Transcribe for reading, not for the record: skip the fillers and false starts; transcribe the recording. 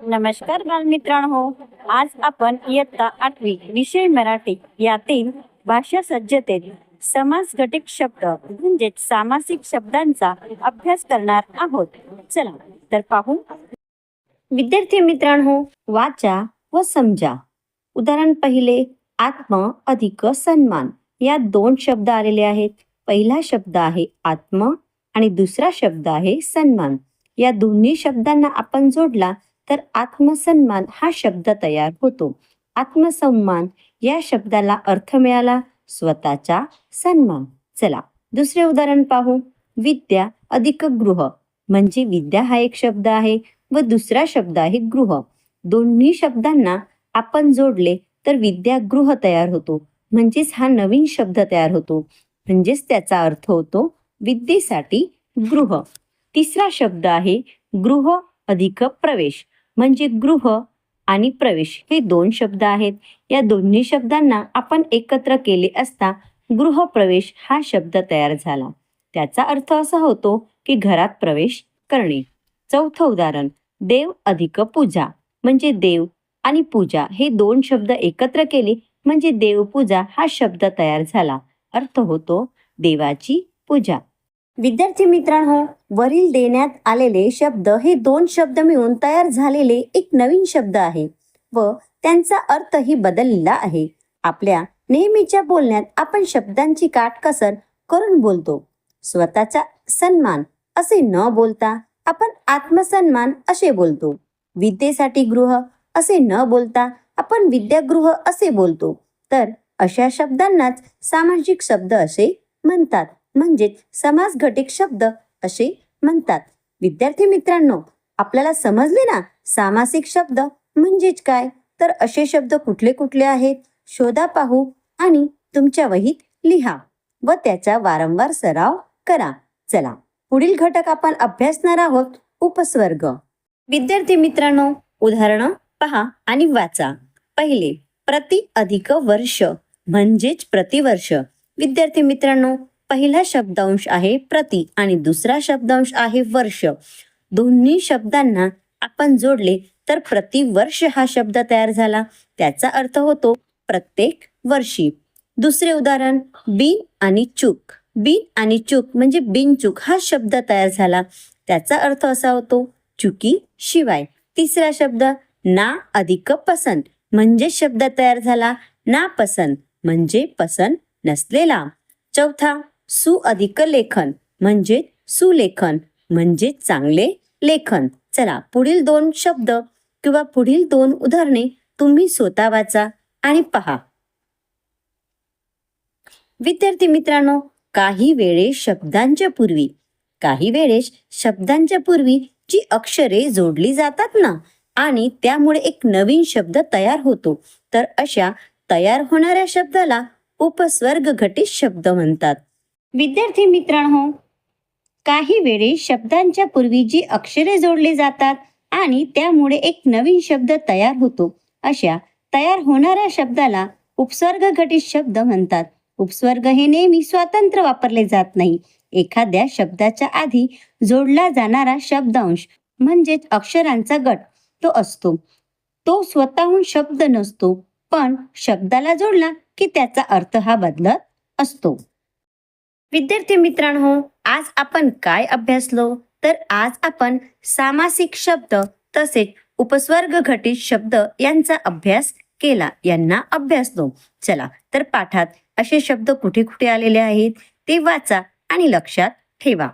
नमस्कार बालमित्रांनो, आज आपण इयत्ता 8वी विषय मराठी यातील भाषा सज्जतेत समास घटित शब्द म्हणजेच सामासिक शब्दांचा अभ्यास करणार आहोत. चला तर पाहू. विद्यार्थी मित्रांनो, वाचा व समजा. उदाहरण पहिले, आत्म अधिक सन्मान या दोन शब्द आलेले आहेत. पहिला शब्द आहे आत्म आणि दुसरा शब्द आहे सन्मान. या दोन्ही शब्दांना आपण जोडला तर आत्मसन्मान हा शब्द तयार होतो. आत्मसन्मान या शब्दाला अर्थ मिळाला स्वतःचा सन्मान. चला दुसरे उदाहरण पाहू. विद्या अधिक गृह म्हणजे विद्या हा एक शब्द आहे व दुसरा शब्द आहे गृह. दोन्ही शब्दांना आपण जोडले तर विद्यागृह तयार होतो. म्हणजेच हा नवीन शब्द तयार होतो. म्हणजेच त्याचा अर्थ होतो विद्येसाठी गृह. तिसरा शब्द आहे गृह अधिक प्रवेश म्हणजे गृह आणि प्रवेश हे दोन शब्द आहेत. या दोन्ही शब्दांना आपण एकत्र केले असता गृहप्रवेश हा शब्द तयार झाला. त्याचा अर्थ असा होतो की घरात प्रवेश करणे. चौथं उदाहरण, देव अधिक पूजा म्हणजे देव आणि पूजा हे दोन शब्द एकत्र केले म्हणजे देवपूजा हा शब्द तयार झाला. अर्थ होतो देवाची पूजा. विद्यार्थी मित्रांनो, वरील देण्यात आलेले शब्द हे दोन शब्द मिळून तयार झालेले एक नवीन शब्द आहे व त्यांचा अर्थही बदललेला आहे. आपल्या नेहमीच्या बोलण्यात आपण शब्दांची काटकसर करून बोलतो. स्वतःचा सन्मान असे न बोलता आपण आत्मसन्मान असे बोलतो. विद्येसाठी गृह असे न बोलता आपण विद्यागृह असे बोलतो. तर अशा शब्दांनाच सामाजिक शब्द असे म्हणतात, म्हणजेच समास घटित शब्द असे म्हणतात. विद्यार्थी मित्रांनो, आपल्याला समजले ना सामासिक शब्द म्हणजेच काय? तर असे शब्द कुठले कुठले आहेत शोधा पाहू आणि तुमच्या वहीत लिहा व त्याचा वारंवार सराव करा. चला पुढील घटक आपण अभ्यासणार आहोत, उपस्वर्ग. विद्यार्थी मित्रांनो, उदाहरण पहा आणि वाचा. पहिले, प्रति अधिक वर्ष म्हणजेच प्रतिवर्ष. विद्यार्थी मित्रांनो, पहिला शब्दांश आहे प्रति आणि दुसरा शब्दांश आहे वर्ष. दोन्ही शब्दांना आपण जोडले तर प्रतिवर्ष हा शब्द तयार झाला. त्याचा अर्थ होतो प्रत्येक वर्षी. दुसरे उदाहरण, बिन आणि चूक. बिन आणि चूक म्हणजे बिनचूक हा शब्द तयार झाला. त्याचा अर्थ असा होतो चुकी शिवाय. तिसरा शब्द, ना अधिक पसंत म्हणजे शब्द तयार झाला नापसंत म्हणजे पसंत नसलेला. चौथा, सु अधिक लेखन म्हणजे सुलेखन म्हणजे चांगले लेखन. चला पुढील दोन शब्द किंवा पुढील दोन उदाहरणे तुम्ही स्वतः वाचा आणि पहा. विद्यार्थी मित्रांनो, काही वेळेस शब्दांच्या पूर्वी जी अक्षरे जोडली जातात ना आणि त्यामुळे एक नवीन शब्द तयार होतो, तर अशा तयार होणाऱ्या शब्दाला उपस्वर्ग घटित शब्द म्हणतात. विद्यार्थी मित्रांनो, काही वेळेस शब्दांच्या पूर्वी जी अक्षरे जोडली जातात आणि त्यामुळे एक नवीन शब्द तयार होतो, अशा तयार होणाऱ्या शब्दाला उपस्वर्ग घटित शब्द म्हणतात. उपस्वर्ग हे नेहमी स्वतंत्र वापरले जात नाही. एखाद्या शब्दाच्या आधी जोडला जाणारा शब्दांश म्हणजेच अक्षरांचा गट तो असतो. तो स्वतःहून शब्द नसतो, पण शब्दाला जोडला की त्याचा अर्थ हा बदलत असतो. विद्यार्थी मित्रांनो, आज आपण काय अभ्यासलो? तर आज आपण सामासिक शब्द तसेच उपस्वर्ग घटित शब्द यांचा अभ्यास केला, यांना अभ्यासलो. चला तर पाठात असे शब्द कुठे कुठे आलेले आहेत ते वाचा आणि लक्षात ठेवा.